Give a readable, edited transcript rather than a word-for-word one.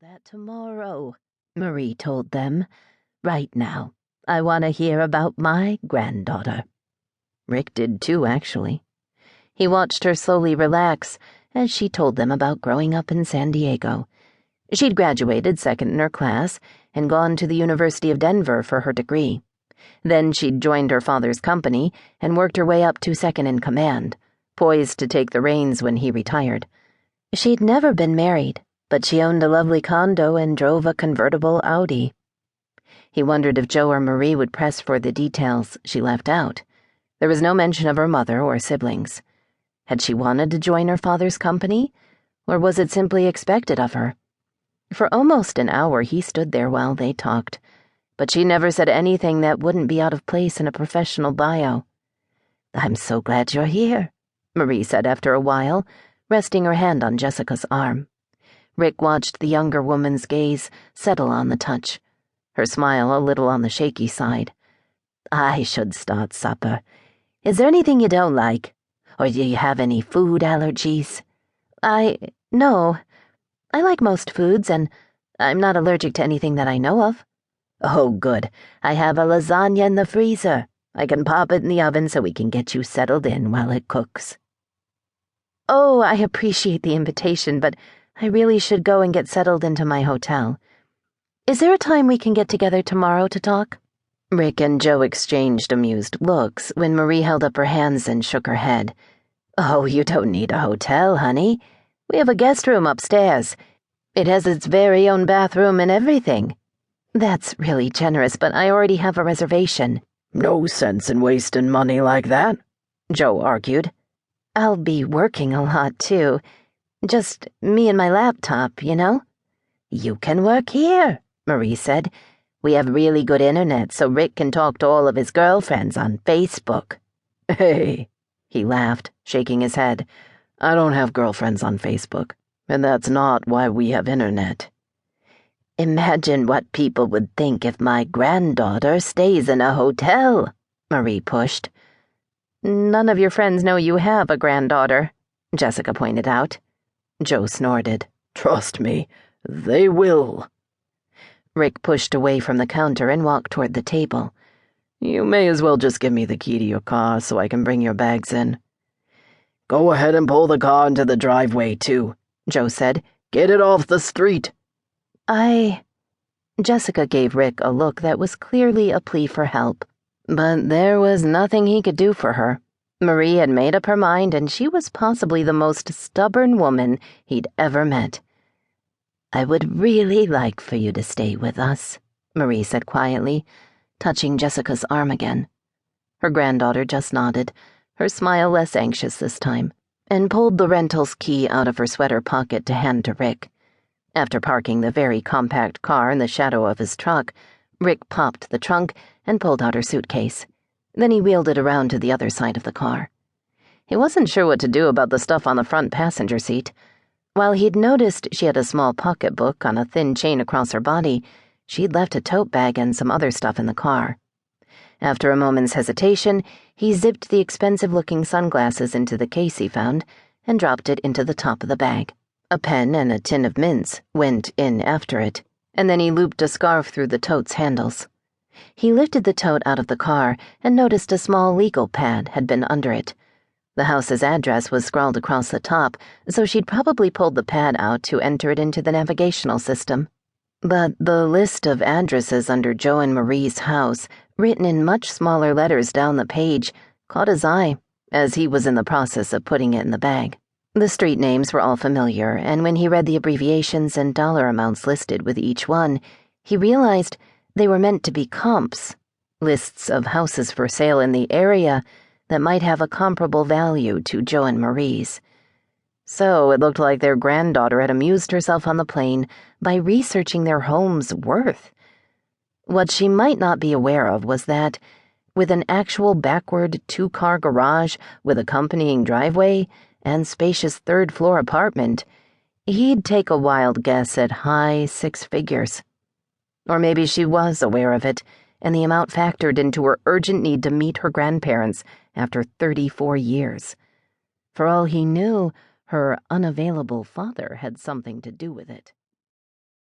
that tomorrow, Marie told them. Right now, I want to hear about my granddaughter. Rick did too, actually. He watched her slowly relax as she told them about growing up in San Diego. She'd graduated second in her class and gone to the University of Denver for her degree. Then she'd joined her father's company and worked her way up to second in command, poised to take the reins when he retired. She'd never been married, but she owned a lovely condo and drove a convertible Audi. He wondered if Joe or Marie would press for the details she left out. There was no mention of her mother or siblings. Had she wanted to join her father's company, or was it simply expected of her? For almost an hour he stood there while they talked, but she never said anything that wouldn't be out of place in a professional bio. "I'm so glad you're here," Marie said after a while, resting her hand on Jessica's arm. Rick watched the younger woman's gaze settle on the touch, her smile a little on the shaky side. "I should start supper. Is there anything you don't like? Or do you have any food allergies?" No. I like most foods, and I'm not allergic to anything that I know of." "Oh, good. I have a lasagna in the freezer. I can pop it in the oven so we can get you settled in while it cooks." "Oh, I appreciate the invitation, but I really should go and get settled into my hotel. Is there a time we can get together tomorrow to talk?" Rick and Joe exchanged amused looks when Marie held up her hands and shook her head. "Oh, you don't need a hotel, honey. We have a guest room upstairs. It has its very own bathroom and everything." "That's really generous, but I already have a reservation." "No sense in wasting money like that," Joe argued. "I'll be working a lot, too. Just me and my laptop, you know?" "You can work here," Marie said. "We have really good internet, so Rick can talk to all of his girlfriends on Facebook." "Hey," he laughed, shaking his head. "I don't have girlfriends on Facebook, and that's not why we have internet." "Imagine what people would think if my granddaughter stays in a hotel," Marie pushed. "None of your friends know you have a granddaughter," Jessica pointed out. Joe snorted. "Trust me, they will." Rick pushed away from the counter and walked toward the table. "You may as well just give me the key to your car so I can bring your bags in." "Go ahead and pull the car into the driveway, too," Joe said. "Get it off the street." Jessica gave Rick a look that was clearly a plea for help. But there was nothing he could do for her. Marie had made up her mind, and she was possibly the most stubborn woman he'd ever met. "I would really like for you to stay with us," Marie said quietly, touching Jessica's arm again. Her granddaughter just nodded, her smile less anxious this time, and pulled the rental's key out of her sweater pocket to hand to Rick. After parking the very compact car in the shadow of his truck, Rick popped the trunk and pulled out her suitcase. Then he wheeled it around to the other side of the car. He wasn't sure what to do about the stuff on the front passenger seat. While he'd noticed she had a small pocketbook on a thin chain across her body, she'd left a tote bag and some other stuff in the car. After a moment's hesitation, he zipped the expensive-looking sunglasses into the case he found and dropped it into the top of the bag. A pen and a tin of mints went in after it, and then he looped a scarf through the tote's handles. He lifted the tote out of the car and noticed a small legal pad had been under it. The house's address was scrawled across the top, so she'd probably pulled the pad out to enter it into the navigational system. But the list of addresses under Joe and Marie's house, written in much smaller letters down the page, caught his eye as he was in the process of putting it in the bag. The street names were all familiar, and when he read the abbreviations and dollar amounts listed with each one, he realized they were meant to be comps, lists of houses for sale in the area that might have a comparable value to Joe and Marie's. So it looked like their granddaughter had amused herself on the plane by researching their home's worth. What she might not be aware of was that, with an actual backward 2-car garage with accompanying driveway and spacious third-floor apartment, he'd take a wild guess at high 6 figures. Or maybe she was aware of it, and the amount factored into her urgent need to meet her grandparents after 34 years. For all he knew, her unavailable father had something to do with it.